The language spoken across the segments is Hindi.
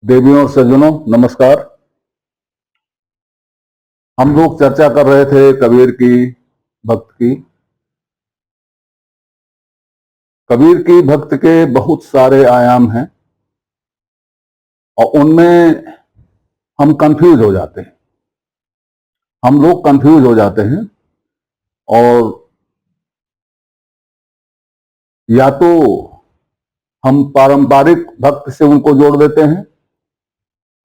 देवियों और सज्जनों नमस्कार। हम लोग चर्चा कर रहे थे कबीर की भक्त की। कबीर की भक्त के बहुत सारे आयाम हैं और उनमें हम कंफ्यूज हो जाते हैं। हम लोग कंफ्यूज हो जाते हैं और या तो हम पारंपरिक भक्त से उनको जोड़ देते हैं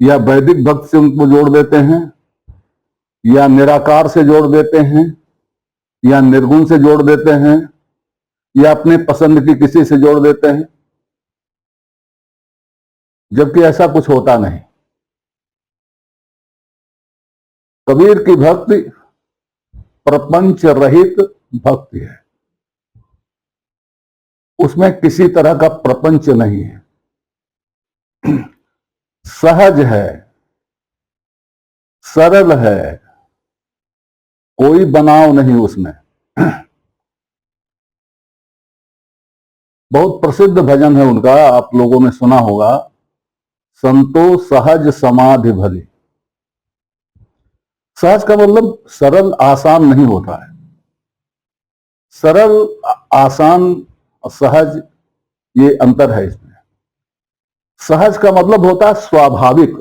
या वैदिक भक्त से उनको जोड़ देते हैं या निराकार से जोड़ देते हैं या निर्गुण से जोड़ देते हैं या अपने पसंद की किसी से जोड़ देते हैं, जबकि ऐसा कुछ होता नहीं। कबीर की भक्ति प्रपंच रहित भक्ति है। उसमें किसी तरह का प्रपंच नहीं है, सहज है, सरल है, कोई बनाव नहीं उसमें। बहुत प्रसिद्ध भजन है उनका, आप लोगों ने सुना होगा, संतो सहज समाधि भली। सहज का मतलब सरल आसान नहीं होता है। सरल आसान और सहज ये अंतर है इसमें। सहज का मतलब होता है स्वाभाविक,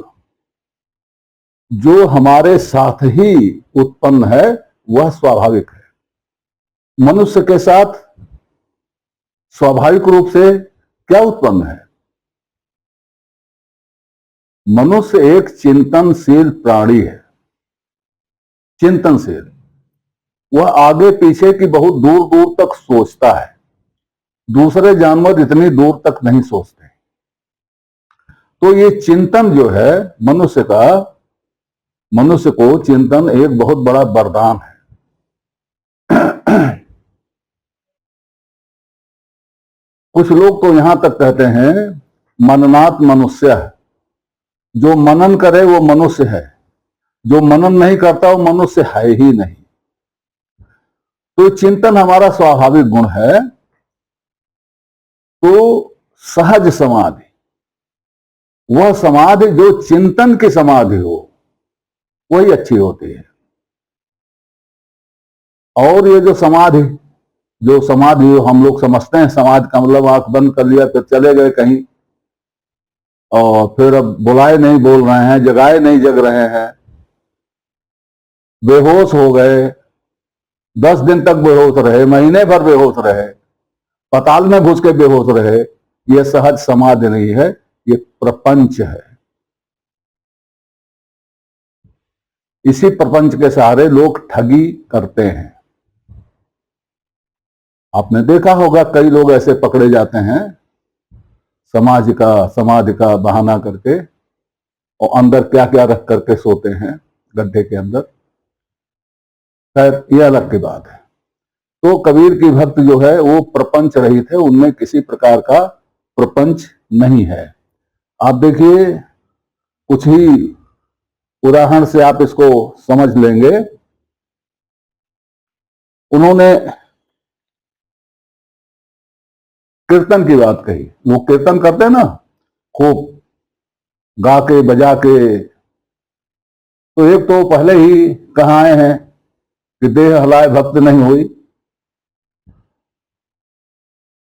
जो हमारे साथ ही उत्पन्न है वह स्वाभाविक है। मनुष्य के साथ स्वाभाविक रूप से क्या उत्पन्न है? मनुष्य एक चिंतनशील प्राणी है। चिंतनशील, वह आगे पीछे की बहुत दूर दूर तक सोचता है। दूसरे जानवर इतनी दूर तक नहीं सोचते। तो ये चिंतन जो है मनुष्य का, मनुष्य को चिंतन एक बहुत बड़ा वरदान है। कुछ लोग तो यहां तक कहते हैं मननात् मनुष्य है। जो मनन करे वो मनुष्य है, जो मनन नहीं करता वो मनुष्य है ही नहीं। तो चिंतन हमारा स्वाभाविक गुण है। तो सहज समाधि, वह समाधि जो चिंतन की समाधि हो वही अच्छी होती है। और ये जो समाधि हम लोग समझते हैं, समाधि का मतलब आंख बंद कर लिया फिर चले गए कहीं और फिर अब बुलाए नहीं बोल रहे हैं, जगाए नहीं जग रहे हैं, बेहोश हो गए, 10 दिन तक बेहोश रहे, महीने भर बेहोश रहे, पताल में घुस के बेहोश रहे, यह सहज समाधि नहीं है, ये प्रपंच है। इसी प्रपंच के सहारे लोग ठगी करते हैं। आपने देखा होगा कई लोग ऐसे पकड़े जाते हैं समाधि का बहाना करके, और अंदर क्या क्या रख करके सोते हैं गड्ढे के अंदर। खैर यह अलग की बात है। तो कबीर की भक्त जो है वो प्रपंच रहित है, उनमें किसी प्रकार का प्रपंच नहीं है। आप देखिए, कुछ ही उदाहरण से आप इसको समझ लेंगे। उन्होंने कीर्तन की बात कही। वो कीर्तन करते हैं ना खूब गा के बजा के। तो एक तो पहले ही कहा आए हैं कि देह हलाए भक्त नहीं हुई।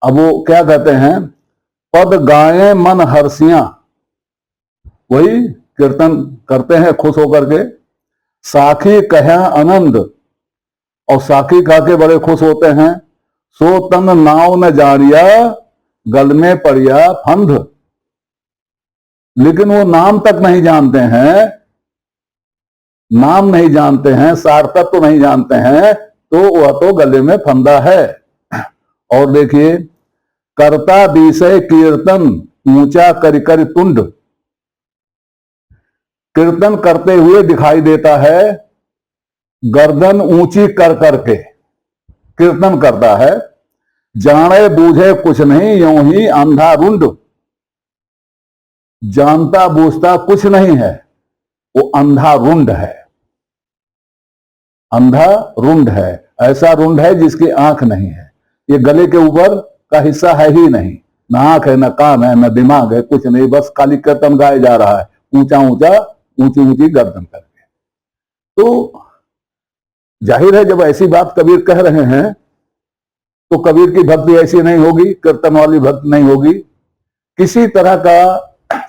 अब वो क्या कहते हैं, पद गाए मन हर्षियां। वही कीर्तन करते हैं खुश होकर के। साखी कह आनंद, और साखी खा के बड़े खुश होते हैं। सो तन नाव न जानिया, गल में पड़िया फंद। लेकिन वो नाम तक नहीं जानते हैं, नाम नहीं जानते हैं, सार तत्व तो नहीं जानते हैं, तो वह तो गले में फंदा है। और देखिए, करता विषय कीर्तन ऊंचा कर कर तुंड। कीर्तन करते हुए दिखाई देता है, गर्दन ऊंची कर करके कीर्तन करता है। जाने बूझे कुछ नहीं, यूं ही अंधा रुंड। जानता बूझता कुछ नहीं है, वो अंधा रुंड है। अंधा रुंड है, ऐसा रुंड है जिसकी आंख नहीं है, ये गले के ऊपर का हिस्सा है ही नहीं। ना आंख है, ना कान है, ना दिमाग है, कुछ नहीं, बस खाली कीर्तन गाया जा रहा है, ऊंचा ऊंचा, ऊंची ऊंची गर्दन करके। तो जाहिर है जब ऐसी बात कबीर कह रहे हैं तो कबीर की भक्ति ऐसी नहीं होगी, कीर्तन वाली भक्ति नहीं होगी, किसी तरह का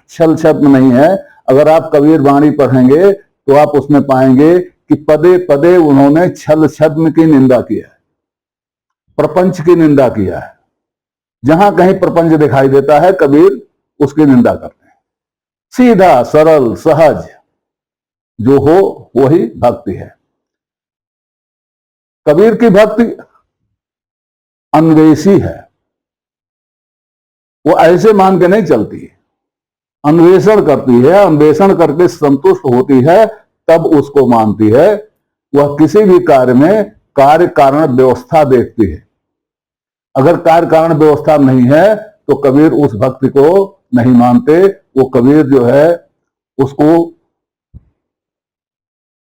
छल छद्म नहीं है। अगर आप कबीर वाणी पढ़ेंगे तो आप उसमें पाएंगे कि पदे पदे उन्होंने छल छद्म की निंदा किया है, प्रपंच की निंदा किया है। जहां कहीं प्रपंच दिखाई देता है कबीर उसकी निंदा करते हैं। सीधा सरल सहज जो हो वही भक्ति है। कबीर की भक्ति अन्वेषी है, वो ऐसे मान के नहीं चलती, अन्वेषण करती है, अन्वेषण करके संतुष्ट होती है तब उसको मानती है। वह किसी भी कार्य में कार्य कारण व्यवस्था देखती है। अगर कार्य कारण व्यवस्था नहीं है तो कबीर उस भक्ति को नहीं मानते। वो कबीर जो है उसको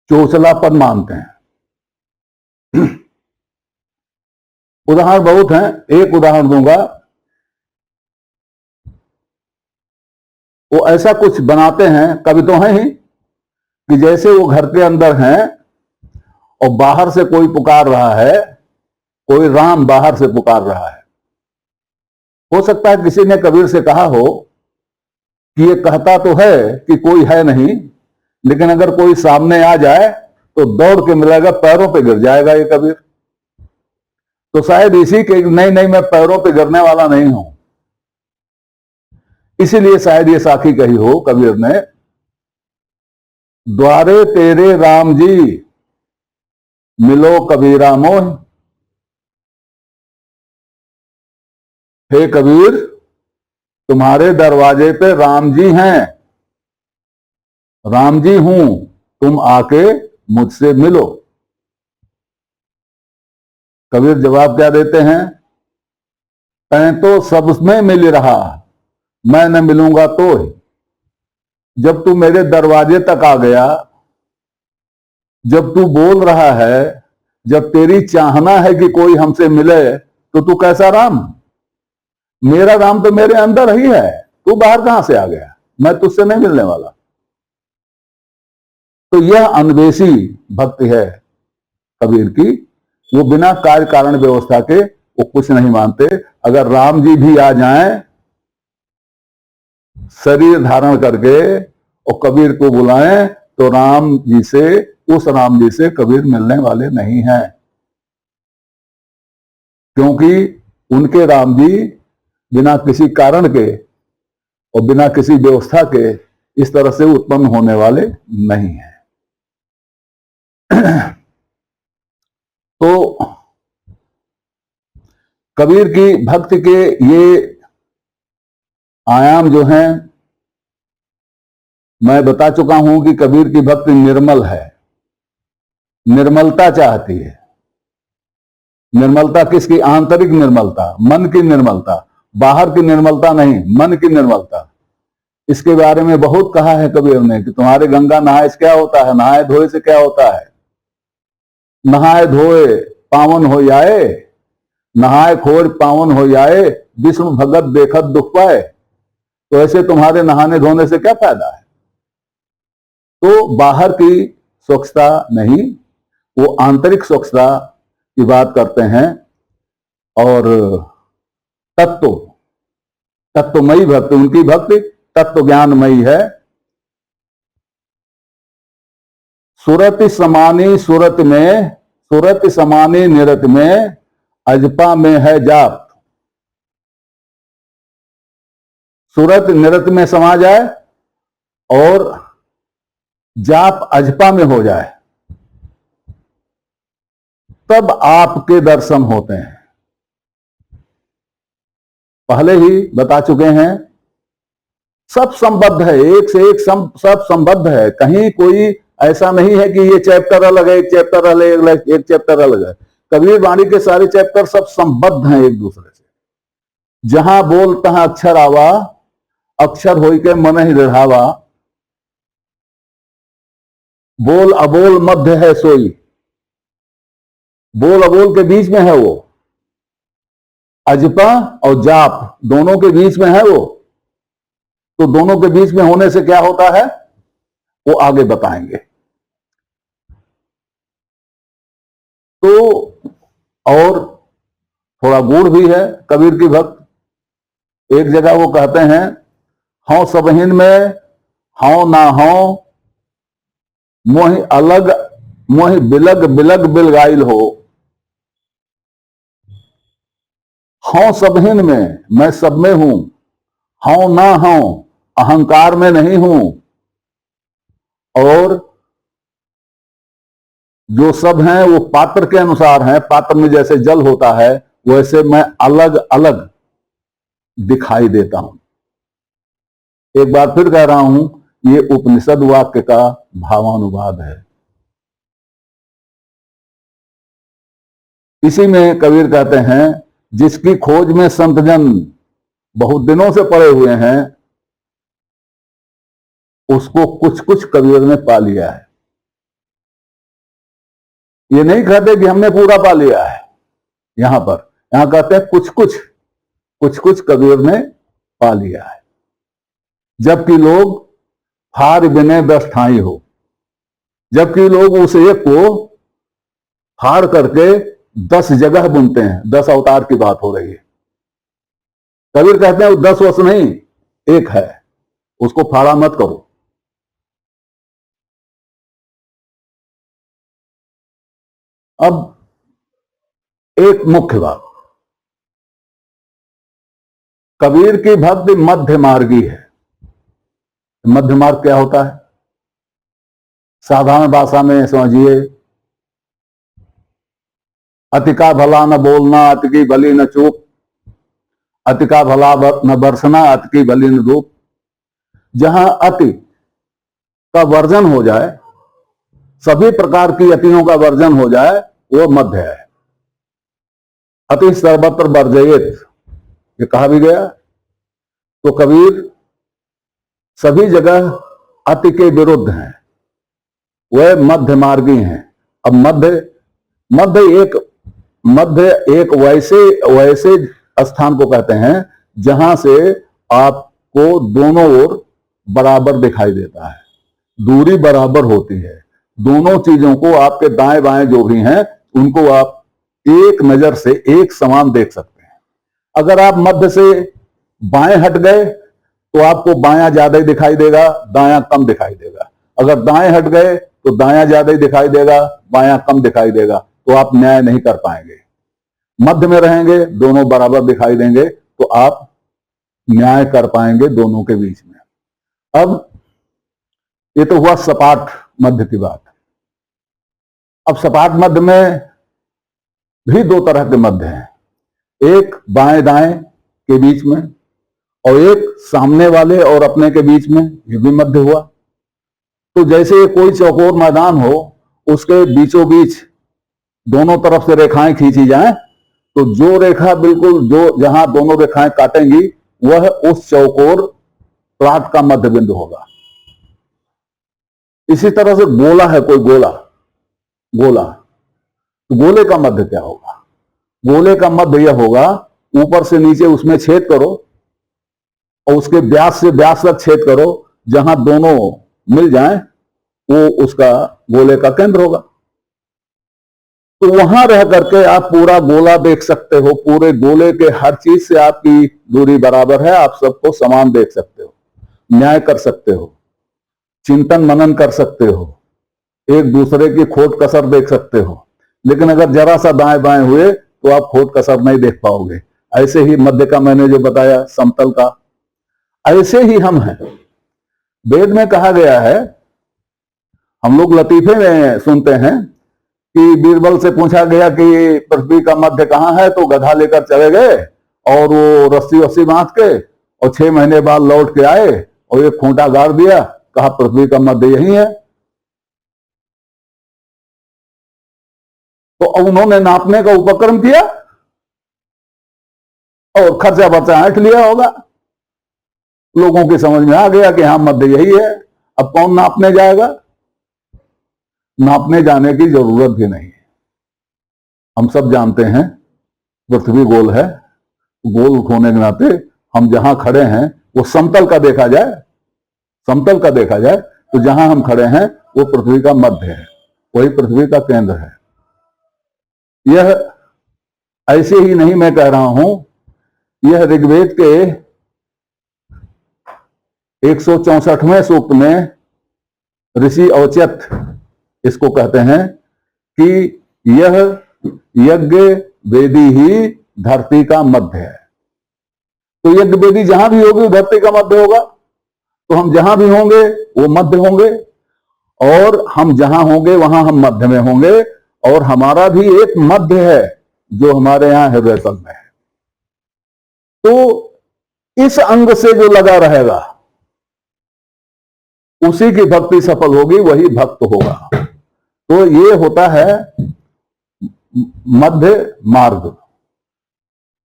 चोचलापन मानते हैं। उदाहरण बहुत हैं, एक उदाहरण दूंगा। वो ऐसा कुछ बनाते हैं, कभी तो है ही, कि जैसे वो घर के अंदर हैं और बाहर से कोई पुकार रहा है, कोई राम बाहर से पुकार रहा है। हो सकता है किसी ने कबीर से कहा हो कि ये कहता तो है कि कोई है नहीं, लेकिन अगर कोई सामने आ जाए तो दौड़ के मिलेगा, पैरों पे गिर जाएगा ये कबीर। तो शायद इसी के नहीं नहीं मैं पैरों पे गिरने वाला नहीं हूं, इसीलिए शायद ये साखी कही हो कबीर ने, द्वारे तेरे राम जी मिलो कबीरा मोह। हे कबीर तुम्हारे दरवाजे पे राम जी हैं, राम जी हूं, तुम आके मुझसे मिलो। कबीर जवाब क्या देते हैं, तैं तो सब में मिल रहा, मैं न मिलूंगा तो। जब तू मेरे दरवाजे तक आ गया, जब तू बोल रहा है, जब तेरी चाहना है कि कोई हमसे मिले, तो तू कैसा राम? मेरा राम तो मेरे अंदर ही है, तू बाहर कहां से आ गया? मैं तुझसे नहीं मिलने वाला। तो यह अन्वेषी भक्ति है कबीर की। वो बिना कार्य कारण व्यवस्था के वो कुछ नहीं मानते। अगर राम जी भी आ जाएं शरीर धारण करके और कबीर को बुलाएं तो राम जी से, उस राम जी से कबीर मिलने वाले नहीं हैं, क्योंकि उनके राम जी बिना किसी कारण के और बिना किसी व्यवस्था के इस तरह से उत्पन्न होने वाले नहीं हैं। तो कबीर की भक्ति के ये आयाम जो हैं मैं बता चुका हूं कि कबीर की भक्ति निर्मल है, निर्मलता चाहती है। निर्मलता किसकी? आंतरिक निर्मलता, मन की निर्मलता, बाहर की निर्मलता नहीं, मन की निर्मलता। इसके बारे में बहुत कहा है कबीर ने कि तुम्हारे गंगा नहाए से क्या होता है, नहाए धोए से क्या होता है? नहाए धोए पावन हो जाए, नहाए खोज पावन हो जाए, विष्णु भगत देखत दुख पाए। तो ऐसे तुम्हारे नहाने धोने से क्या फायदा है? तो बाहर की स्वच्छता नहीं, वो आंतरिक स्वच्छता की बात करते हैं। और तत्वमयी भक्ति, उनकी भक्ति तत्व ज्ञानमयी है। सूरत समानी सूरत में, सूरत समानी निरत में, अजपा में है जाप। सूरत निरत में समा जाए और जाप अजपा में हो जाए, तब आपके दर्शन होते हैं। पहले ही बता चुके हैं, सब संबद्ध है, एक से एक सब संबद्ध है। कहीं कोई ऐसा नहीं है कि ये चैप्टर अलग है, एक चैप्टर अलग, एक चैप्टर अलग है। कबीर वाणी के सारे चैप्टर सब संबद्ध हैं एक दूसरे से। जहां बोल तहां अक्षर आवा, अक्षर होई के मन ही दृढ़ावा, बोल अबोल मध्य है सोई। बोल अबोल के बीच में है वो। अजपा और जाप दोनों के बीच में है वो। तो दोनों के बीच में होने से क्या होता है वो आगे बताएंगे। तो और थोड़ा गुड़ भी है कबीर की भक्त। एक जगह वो कहते हैं, हौ सबहिन में हौ ना हौ, मोहि अलग मोहि बिलग बिलग बिलगाइल हो। हौ सबहिन में, मैं सब में हूं, हौ ना हौ, अहंकार में नहीं हूं, और जो सब हैं वो पात्र के अनुसार हैं। पात्र में जैसे जल होता है वैसे मैं अलग अलग दिखाई देता हूं। एक बार फिर कह रहा हूं, ये उपनिषद वाक्य का भावानुवाद है। इसी में कबीर कहते हैं, जिसकी खोज में संतजन बहुत दिनों से पड़े हुए हैं, उसको कुछ कुछ कबीर ने पा लिया है। ये नहीं कहते कि हमने पूरा पा लिया है, यहां कहते हैं कुछ कुछ कबीर ने पा लिया है। जबकि लोग हार बिने 10 ठाई हो, जबकि लोग उस एक को फाड़ करके 10 जगह बुनते हैं। 10 अवतार की बात हो रही है। कबीर कहते हैं वो 10 वश नहीं, एक है, उसको फाड़ा मत करो। अब एक मुख्य बात, कबीर की भक्ति मध्य मार्गी है। मध्य मार्ग क्या होता है? साधारण भाषा में समझिए, अति का भला न बोलना, अति की भली न चूप, अति का भला न बरसना, अति की भली न धूप। जहां अति का वर्जन हो जाए, सभी प्रकार की अतियों का वर्जन हो जाए, वो मध्य है। अति सर्वत्र वर्जयेत, ये कहा भी गया। तो कबीर सभी जगह अति के विरुद्ध हैं, वह मध्य मार्गी हैं। अब मध्य एक वैसे स्थान को कहते हैं जहां से आपको दोनों ओर बराबर दिखाई देता है, दूरी बराबर होती है। दोनों चीजों को, आपके दाएं बाएं जो भी हैं, उनको आप एक नजर से एक समान देख सकते हैं। अगर आप मध्य से बाएं हट गए तो आपको बायां ज्यादा ही दिखाई देगा, दायां कम दिखाई देगा। अगर दाएं हट गए तो दायां ज्यादा ही दिखाई देगा, बायां कम दिखाई देगा। तो आप न्याय नहीं कर पाएंगे। मध्य में रहेंगे, दोनों बराबर दिखाई देंगे, तो आप न्याय कर पाएंगे दोनों के बीच में। अब ये तो हुआ सपाट मध्य की बात। अब सपाट मध्य में भी 2 तरह के मध्य हैं, एक बाएं दाएं के बीच में, और एक सामने वाले और अपने के बीच में, ये भी मध्य हुआ। तो जैसे कोई चौकोर मैदान हो, उसके बीचों बीच दोनों तरफ से रेखाएं खींची जाएं, तो जो रेखा बिल्कुल जो जहां दोनों रेखाएं काटेंगी, वह उस चौकोर प्लाट का मध्य बिंदु होगा। इसी तरह से गोला है, कोई गोला तो गोले का मध्य क्या होगा? गोले का मध्य यह होगा, ऊपर से नीचे उसमें छेद करो और उसके व्यास से व्यास तक छेद करो, जहां दोनों मिल जाएं वो उसका गोले का केंद्र होगा। तो वहां रह करके आप पूरा गोला देख सकते हो, पूरे गोले के हर चीज से आपकी दूरी बराबर है, आप सबको समान देख सकते हो, न्याय कर सकते हो, चिंतन मनन कर सकते हो, एक दूसरे की खोट कसर देख सकते हो। लेकिन अगर जरा सा दाएं बाएं हुए तो आप खोट कसर नहीं देख पाओगे। ऐसे ही मध्य का मैंने जो बताया, समतल का, ऐसे ही हम हैं। वेद में कहा गया है, हम लोग लतीफे में सुनते हैं कि बीरबल से पूछा गया कि पृथ्वी का मध्य कहां है, तो गधा लेकर चले गए और वो रस्सी वस्सी बांध के, और 6 महीने बाद लौट के आए और एक खूंटा गाड़ दिया, कहा पृथ्वी का मध्य यही है। तो उन्होंने नापने का उपक्रम किया और खर्चा बर्चा ऐंठ लिया होगा। लोगों की समझ में आ गया कि हाँ मध्य यही है। अब कौन नापने जाएगा? नापने जाने की जरूरत भी नहीं है। हम सब जानते हैं पृथ्वी गोल है, गोल होने के नाते हम जहां खड़े हैं वो समतल का देखा जाए, समतल का देखा जाए तो जहां हम खड़े हैं वो पृथ्वी का मध्य है, वही पृथ्वी का केंद्र है। यह ऐसे ही नहीं मैं कह रहा हूं, यह ऋग्वेद के 164वें सूक्त में ऋषि औचत इसको कहते हैं कि यह यज्ञ वेदी ही धरती का मध्य है। तो यज्ञ वेदी जहां भी होगी धरती का मध्य होगा, तो हम जहां भी होंगे वो मध्य होंगे, और हम जहां होंगे वहां हम मध्य में होंगे, और हमारा भी एक मध्य है जो हमारे यहां हृदय तल में है। तो इस अंग से जो लगा रहेगा उसी की भक्ति सफल होगी, वही भक्त होगा। तो ये होता है मध्य मार्ग।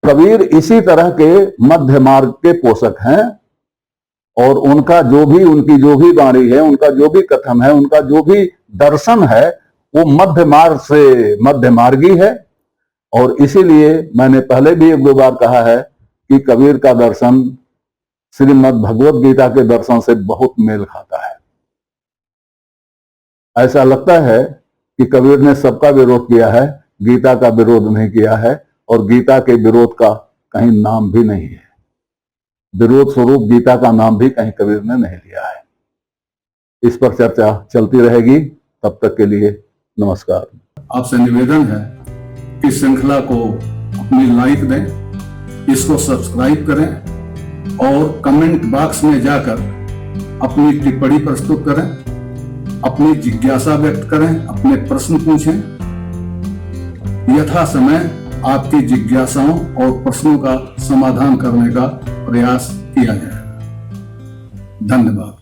कबीर इसी तरह के मध्य मार्ग के पोषक हैं, और उनका जो भी, उनकी जो भी वाणी है, उनका जो भी कथन है, उनका जो भी दर्शन है वो मध्य मार्ग से मध्य मार्गी है। और इसीलिए मैंने पहले भी एक दो बार कहा है कि कबीर का दर्शन श्रीमद् भगवत गीता के दर्शन से बहुत मेल खाता है। ऐसा लगता है कि कबीर ने सबका विरोध किया है, गीता का विरोध नहीं किया है, और गीता के विरोध का कहीं नाम भी नहीं है। विरोध स्वरूप गीता का नाम भी कहीं कबीर ने नहीं लिया है। इस पर चर्चा चलती रहेगी। तब तक के लिए नमस्कार। आपसे निवेदन है कि श्रृंखला को अपनी लाइक दें, इसको सब्सक्राइब करें और कमेंट बॉक्स में जाकर अपनी टिप्पणी प्रस्तुत करें, अपनी जिज्ञासा व्यक्त करें, अपने प्रश्न पूछें। यथा समय आपकी जिज्ञासाओं और प्रश्नों का समाधान करने का प्रयास किया जाएगा। धन्यवाद।